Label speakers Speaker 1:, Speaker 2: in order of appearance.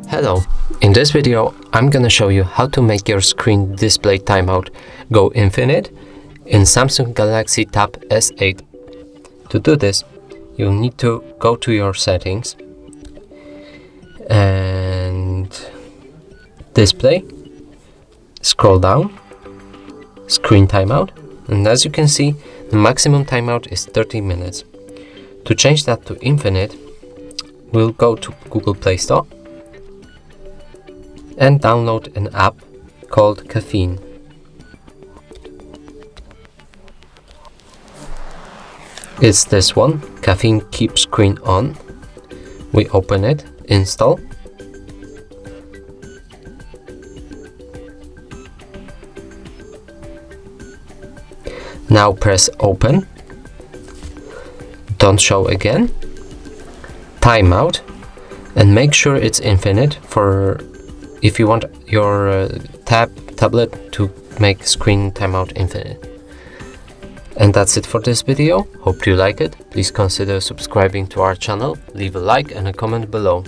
Speaker 1: Hello, in this video I'm gonna show you how to make your screen display timeout go infinite in Samsung Galaxy Tab S8. To do this, you'll need to go to your settings and display, scroll down, screen timeout, and as you can see, the maximum timeout is 30 minutes. To change that to infinite, we'll go to Google Play Store and download an app called Caffeine. It's this one, Caffeine Keep Screen On. We open it, install. Now press open. Don't show again. Timeout, and make sure it's infinite for if you want your tablet to make screen timeout infinite. And that's it for this video. Hope you like it. Please consider subscribing to our channel, leave a like and a comment below.